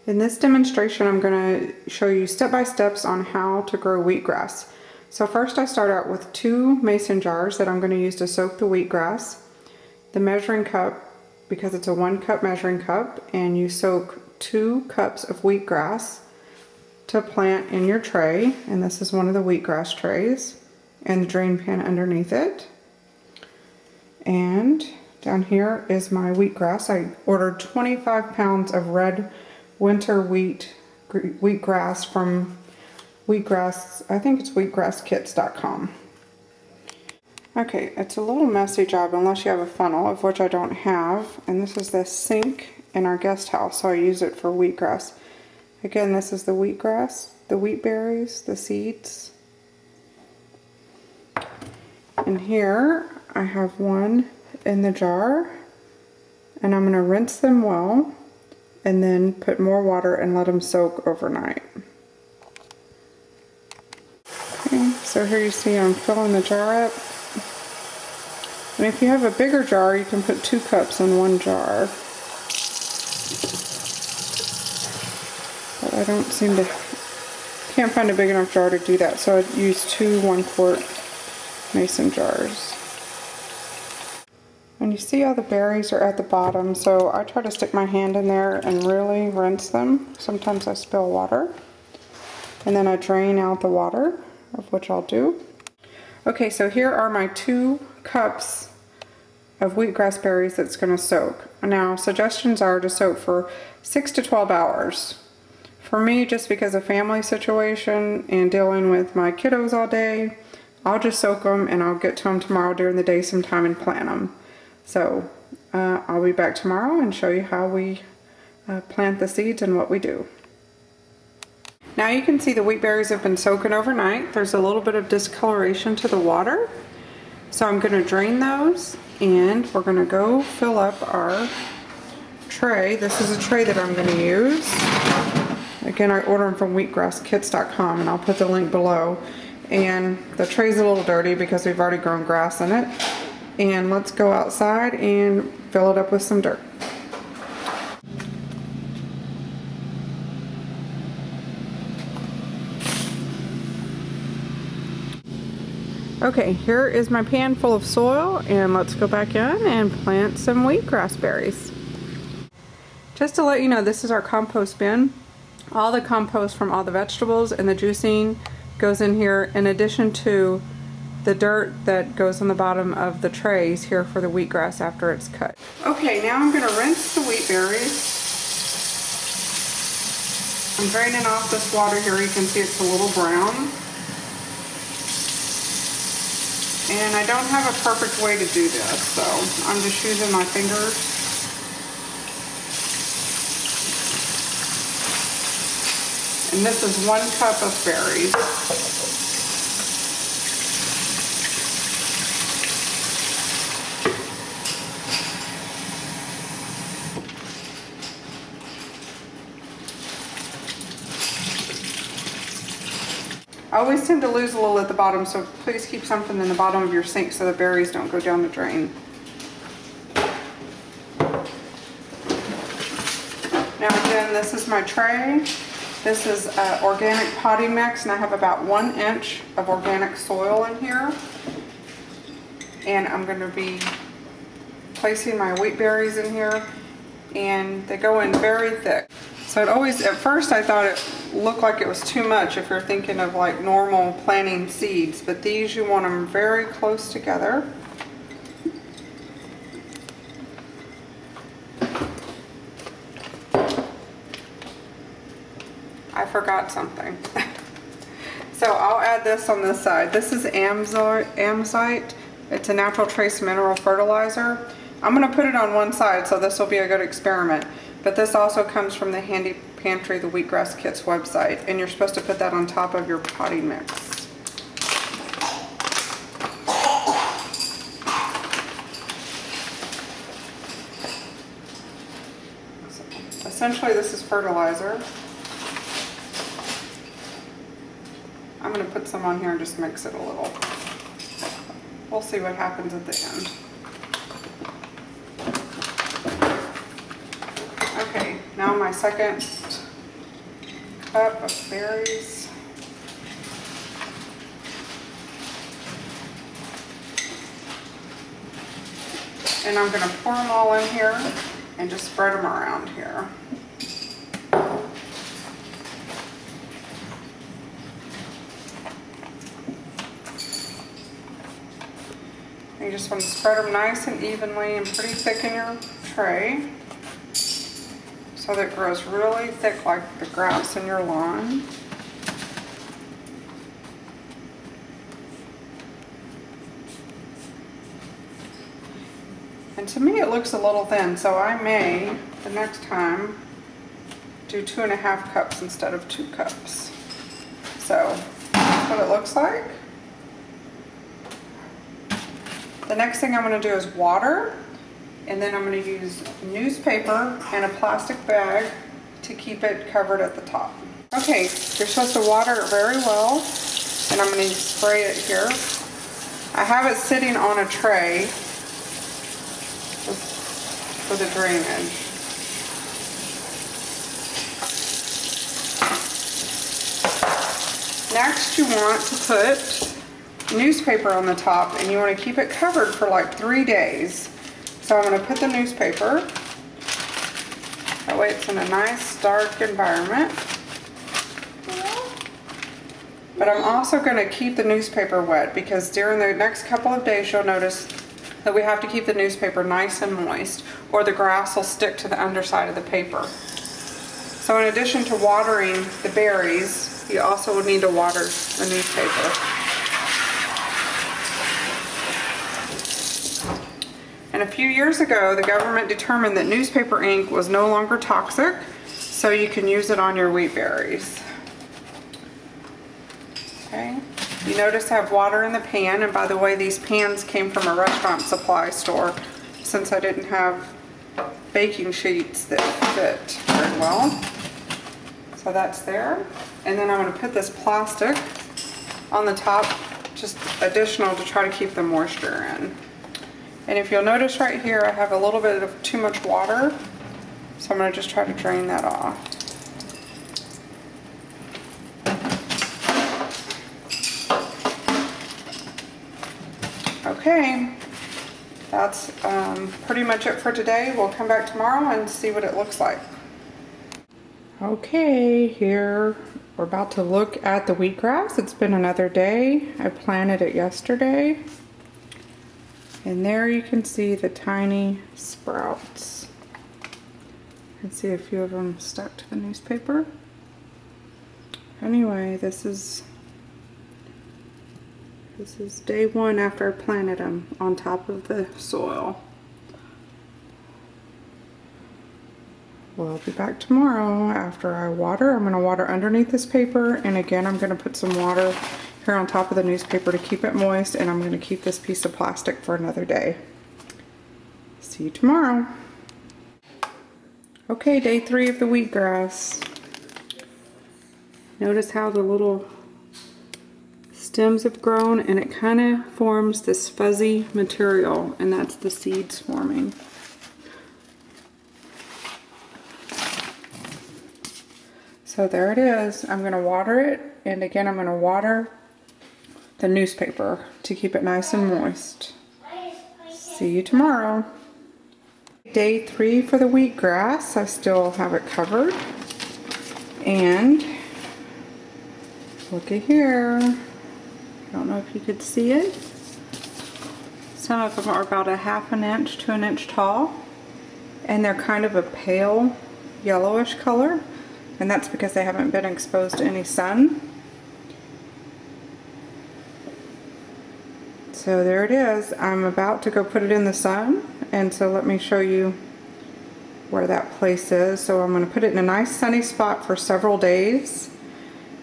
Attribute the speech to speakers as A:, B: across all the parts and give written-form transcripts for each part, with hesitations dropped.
A: In this demonstration, I'm going to show you step-by-steps on how to grow wheatgrass. So first I start out with 2 mason jars that I'm going to use to soak the wheatgrass. The measuring cup, because it's a 1 cup measuring cup, and you soak 2 cups of wheatgrass to plant in your tray. And this is one of the wheatgrass trays, and the drain pan underneath it. And down here is my wheatgrass. I ordered 25 pounds of red winter wheatgrass from wheatgrass, I think it's wheatgrasskits.com. Okay, it's a little messy job unless you have a funnel, of which I don't have. And this is the sink in our guest house, so I use it for wheatgrass. Again, this is the wheatgrass, the wheat berries, the seeds. And here I have one in the jar, and I'm going to rinse them well and then put more water and let them soak overnight. Okay, so here you see I'm filling the jar up. And if you have a bigger jar, you can put 2 cups in 1 jar. But I don't seem to, can't find a big enough jar to do that, so I use 2 1-quart mason jars. And you see how the berries are at the bottom, so I try to stick my hand in there and really rinse them. Sometimes I spill water. And then I drain out the water, of which I'll do. Okay, so here are my 2 cups of wheatgrass berries that's going to soak. Now, suggestions are to soak for 6 to 12 hours. For me, just because of family situation and dealing with my kiddos all day, I'll just soak them and I'll get to them tomorrow during the day sometime and plant them. So I'll be back tomorrow and show you how we plant the seeds and what we do. Now you can see the wheat berries have been soaking overnight. There's a little bit of discoloration to the water. So I'm going to drain those, and we're going to go fill up our tray. This is a tray that I'm going to use. Again, I order them from wheatgrasskits.com, and I'll put the link below. And the tray's a little dirty because we've already grown grass in it. And let's go outside and fill it up with some dirt. Okay, here is my pan full of soil, and let's go back in and plant some wheatgrass berries. Just to let you know, this is our compost bin. All the compost from all the vegetables and the juicing goes in here, in addition to the dirt that goes on the bottom of the trays here for the wheatgrass after it's cut. Okay, now I'm going to rinse the wheat berries. I'm draining off this water here. You can see it's a little brown. And I don't have a perfect way to do this, so I'm just using my fingers. And this is 1 cup of berries. I always tend to lose a little at the bottom, so please keep something in the bottom of your sink so the berries don't go down the drain. Now again, this is my tray. This is organic potting mix, and I have about 1 inch of organic soil in here. And I'm going to be placing my wheat berries in here, and they go in very thick. So it always, at first I thought it looked like it was too much if you're thinking of like normal planting seeds, but these you want them very close together. I forgot something. So I'll add this on this side. This is Amazite. It's a natural trace mineral fertilizer. I'm going to put it on one side, so this will be a good experiment. But this also comes from the Handy Pantry, the Wheatgrass Kits website, and you're supposed to put that on top of your potting mix. So, essentially, this is fertilizer. I'm going to put some on here and just mix it a little. We'll see what happens at the end. Okay, now my second cup of berries. And I'm going to pour them all in here and just spread them around here. You just want to spread them nice and evenly and pretty thick in your tray so that it grows really thick like the grass in your lawn. And to me it looks a little thin, so I may, the next time, do 2.5 cups instead of 2 cups. So that's what it looks like. The next thing I'm going to do is water, and then I'm going to use newspaper and a plastic bag to keep it covered at the top. Okay, you're supposed to water it very well, and I'm going to spray it here. I have it sitting on a tray for the drainage. Next, you want to put newspaper on the top, and you want to keep it covered for like 3 days. So I'm going to put the newspaper, that way it's in a nice dark environment. But I'm also going to keep the newspaper wet because during the next couple of days you'll notice that we have to keep the newspaper nice and moist or the grass will stick to the underside of the paper. So in addition to watering the berries, you also will need to water the newspaper. And a few years ago, the government determined that newspaper ink was no longer toxic, so you can use it on your wheat berries. Okay, you notice I have water in the pan, and by the way, these pans came from a restaurant supply store since I didn't have baking sheets that fit very well. So that's there. And then I'm going to put this plastic on the top, just additional to try to keep the moisture in. And if you'll notice right here, I have a little bit of too much water, so I'm going to just try to drain that off. Okay, that's pretty much it for today. We'll come back tomorrow and see what it looks like. Okay, here we're about to look at the wheatgrass. It's been another day. I planted it yesterday. And there you can see the tiny sprouts. You can see a few of them stuck to the newspaper. Anyway, this is day 1 after I planted them on top of the soil. Well, I'll be back tomorrow after I water. I'm going to water underneath this paper, and again I'm going to put some water here on top of the newspaper to keep it moist, and I'm going to keep this piece of plastic for another day. See you tomorrow. Okay, day 3 of the wheatgrass. Notice how the little stems have grown, and it kind of forms this fuzzy material, and that's the seeds forming. So there it is. I'm going to water it, and again I'm going to water the newspaper to keep it nice and moist. See you tomorrow. Day 3 for the wheatgrass. I still have it covered. And looky here. I don't know if you could see it. Some of them are about a ½ inch to an inch tall. And they're kind of a pale yellowish color. And that's because they haven't been exposed to any sun. So there it is. I'm about to go put it in the sun, and so let me show you where that place is. So I'm going to put it in a nice sunny spot for several days,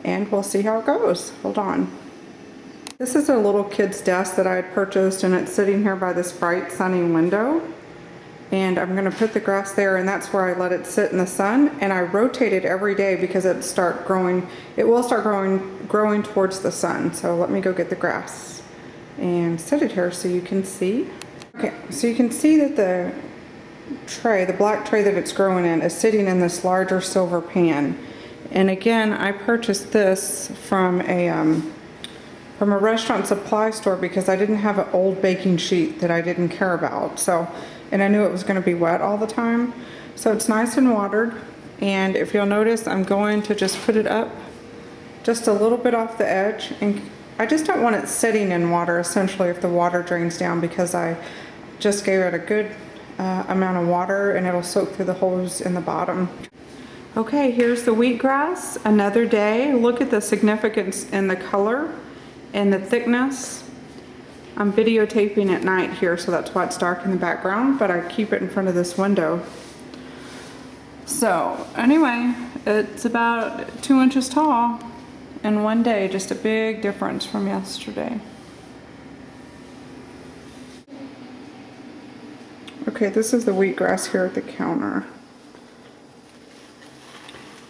A: and we'll see how it goes. Hold on. This is a little kid's desk that I had purchased, and it's sitting here by this bright sunny window. And I'm going to put the grass there, and that's where I let it sit in the sun, and I rotate it every day because it will start growing towards the sun. So let me go get the grass and set it here so you can see. Okay, so you can see that the black tray that it's growing in is sitting in this larger silver pan. And again, I purchased this from a restaurant supply store because I didn't have an old baking sheet that I didn't care about. So, and I knew it was going to be wet all the time. So it's nice and watered. And if you'll notice, I'm going to just put it up just a little bit off the edge. And I just don't want it sitting in water, essentially, if the water drains down, because I just gave it a good amount of water and it'll soak through the holes in the bottom. Okay, here's the wheatgrass, another day. Look at the significance in the color and the thickness. I'm videotaping at night here, so that's why it's dark in the background, but I keep it in front of this window. So anyway, it's about 2 inches tall in one day, just a big difference from yesterday. Okay, this is the wheatgrass here at the counter.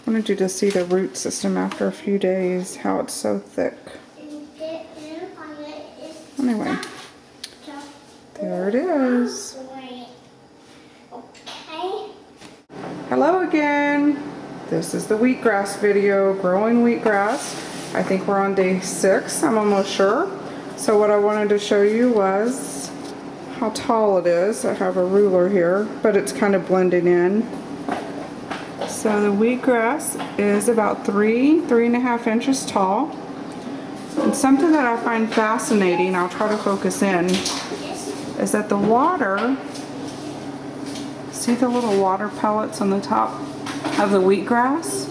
A: I wanted you to see the root system after a few days, how it's so thick. Anyway, there it is. Hello again. This is the wheatgrass video, growing wheatgrass. I think we're on day 6, I'm almost sure. So what I wanted to show you was how tall it is. I have a ruler here, but it's kind of blending in. So the wheatgrass is about 3.5 inches tall. And something that I find fascinating, I'll try to focus in, is that the water, see the little water pellets on the top of the wheatgrass?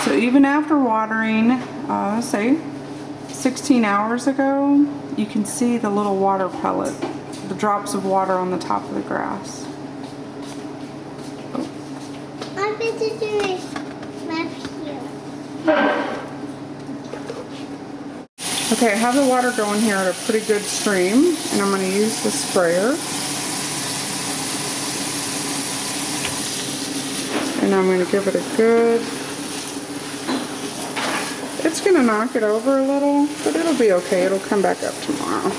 A: So even after watering, say 16 hours ago, you can see the little water pellet, the drops of water on the top of the grass. Okay, I have the water going here at a pretty good stream, and I'm going to use the sprayer. And I'm going to give it a good... It's going to knock it over a little, but it'll be okay. It'll come back up tomorrow.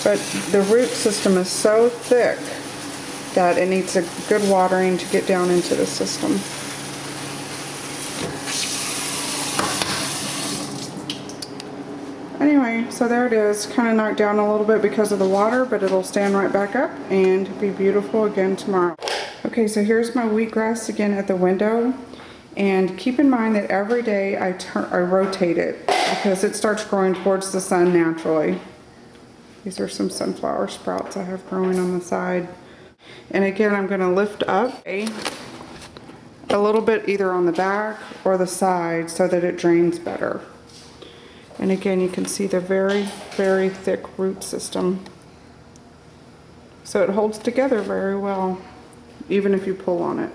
A: But the root system is so thick that it needs a good watering to get down into the system. Anyway, so there it is, kind of knocked down a little bit because of the water, but it'll stand right back up and be beautiful again tomorrow. Okay, so here's my wheatgrass again at the window, and keep in mind that every day I rotate it because it starts growing towards the sun naturally. These are some sunflower sprouts I have growing on the side. And again, I'm going to lift up a little bit either on the back or the side so that it drains better. And again, you can see the very, very thick root system. So it holds together very well, even if you pull on it.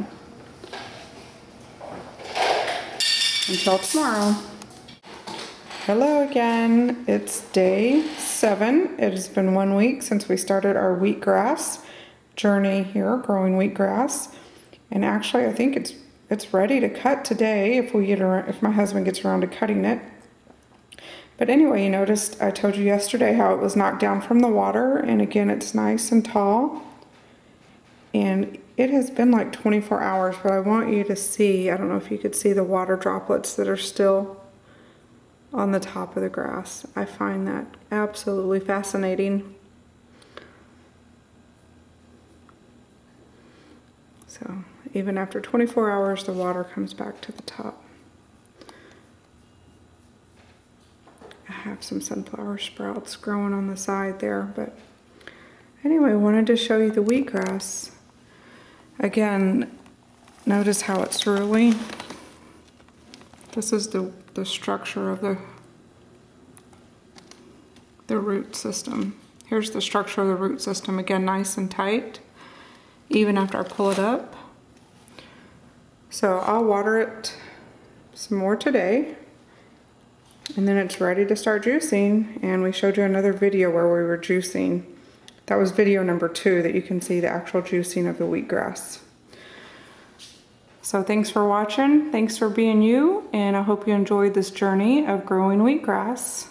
A: Until tomorrow. Hello again. It's day 7. It has been 1 week since we started our wheatgrass journey here, growing wheatgrass. And actually, I think it's ready to cut today if my husband gets around to cutting it. But anyway, you noticed I told you yesterday how it was knocked down from the water, and again, it's nice and tall. And it has been like 24 hours, but I want you to see, I don't know if you could see the water droplets that are still on the top of the grass. I find that absolutely fascinating. So even after 24 hours, the water comes back to the top. I have some sunflower sprouts growing on the side there, but anyway, I wanted to show you the wheatgrass. Again, notice how it's really, this is the structure of the root system. Here's the structure of the root system, again, nice and tight, even after I pull it up. So I'll water it some more today. And then it's ready to start juicing, and we showed you another video where we were juicing. That was video number 2 that you can see the actual juicing of the wheatgrass. So thanks for watching, thanks for being you, and I hope you enjoyed this journey of growing wheatgrass.